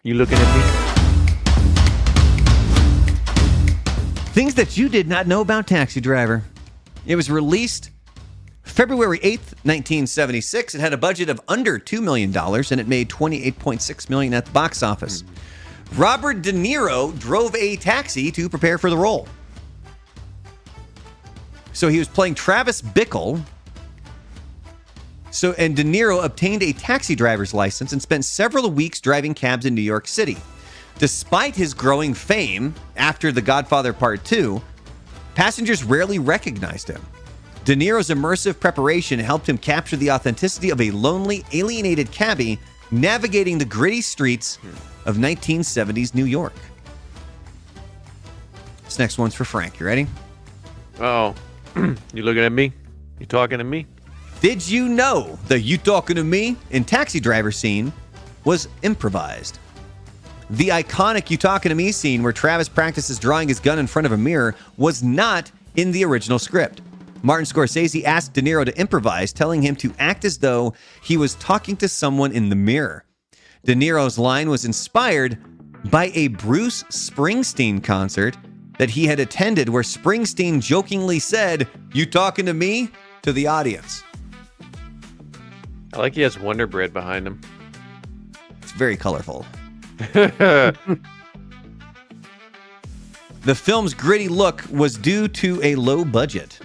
You looking at me? Things that you did not know about Taxi Driver. It was released February 8th, 1976. It had a budget of under $2 million, and it made $28.6 million at the box office. Robert De Niro drove a taxi to prepare for the role. So he was playing Travis Bickle. And De Niro obtained a taxi driver's license and spent several weeks driving cabs in New York City. Despite his growing fame after The Godfather Part 2, passengers rarely recognized him. De Niro's immersive preparation helped him capture the authenticity of a lonely, alienated cabbie navigating the gritty streets of 1970s New York. This next one's for Frank. You ready? Oh, you looking at me? You talking to me? Did you know the "you talking to me" in Taxi Driver scene was improvised? The iconic "you talking to me" scene where Travis practices drawing his gun in front of a mirror was not in the original script. Martin Scorsese asked De Niro to improvise, telling him to act as though he was talking to someone in the mirror. De Niro's line was inspired by a Bruce Springsteen concert that he had attended where Springsteen jokingly said, "You talking to me?" to the audience. I like he has Wonder Bread behind him. It's very colorful. The film's gritty look was due to a low budget.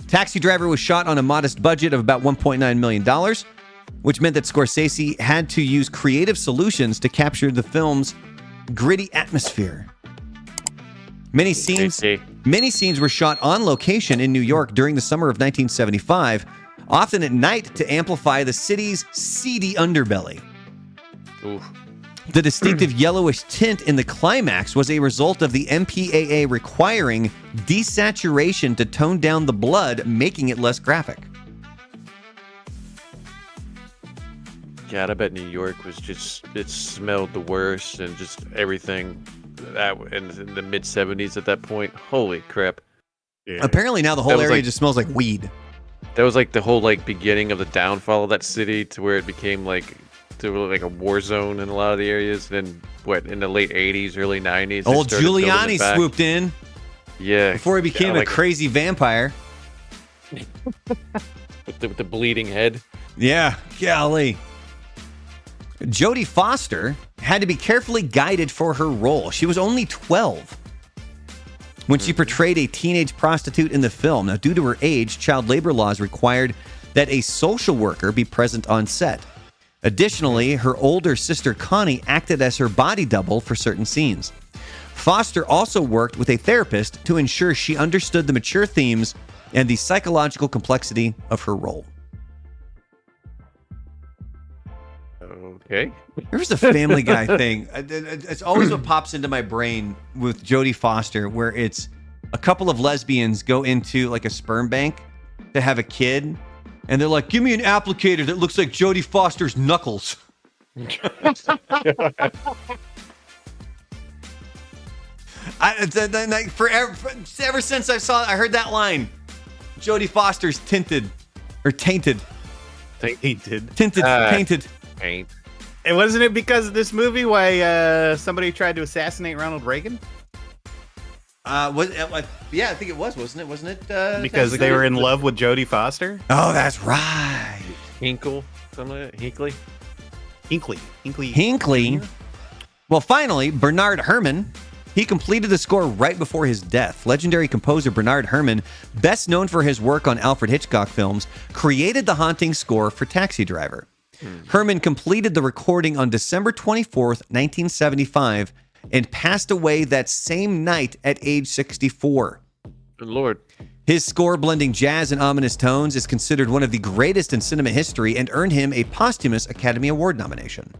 Taxi Driver was shot on a modest budget of about $1.9 million, which meant that Scorsese had to use creative solutions to capture the film's gritty atmosphere. Many scenes were shot on location in New York during the summer of 1975, often at night to amplify the city's seedy underbelly. Oof. The distinctive yellowish tint in the climax was a result of the MPAA requiring desaturation to tone down the blood, making it less graphic. God, I bet New York was just, it smelled the worst and just everything that in the mid 70s at that point. Holy crap. Yeah. Apparently now the whole area just smells like weed. That was like the whole like beginning of the downfall of that city to where it became like a war zone in a lot of the areas. Then in the late 80s, early 90s. Old Giuliani swooped in. Yeah. Before he became a crazy vampire. with the bleeding head. Yeah, golly. Jodie Foster had to be carefully guided for her role. She was only 12 when she portrayed a teenage prostitute in the film. Now, due to her age, child labor laws required that a social worker be present on set. Additionally, her older sister Connie acted as her body double for certain scenes. Foster also worked with a therapist to ensure she understood the mature themes and the psychological complexity of her role. Okay. There's a Family Guy thing. It's always what pops into my brain with Jodie Foster, where it's a couple of lesbians go into like a sperm bank to have a kid, and they're like, "Give me an applicator that looks like Jodie Foster's knuckles." Ever since I heard that line, Jodie Foster's tainted. Paint. And wasn't it because of this movie why somebody tried to assassinate Ronald Reagan? Yeah, I think it was, wasn't it? Because they were in love with Jodie Foster? Oh, that's right. Hinkle, something like that. Hinckley. Well, finally, Bernard Herrmann, he completed the score right before his death. Legendary composer Bernard Herrmann, best known for his work on Alfred Hitchcock films, created the haunting score for Taxi Driver. Herrmann completed the recording on December 24th, 1975, and passed away that same night at age 64. Good Lord. His score, blending jazz and ominous tones, is considered one of the greatest in cinema history and earned him a posthumous Academy Award nomination.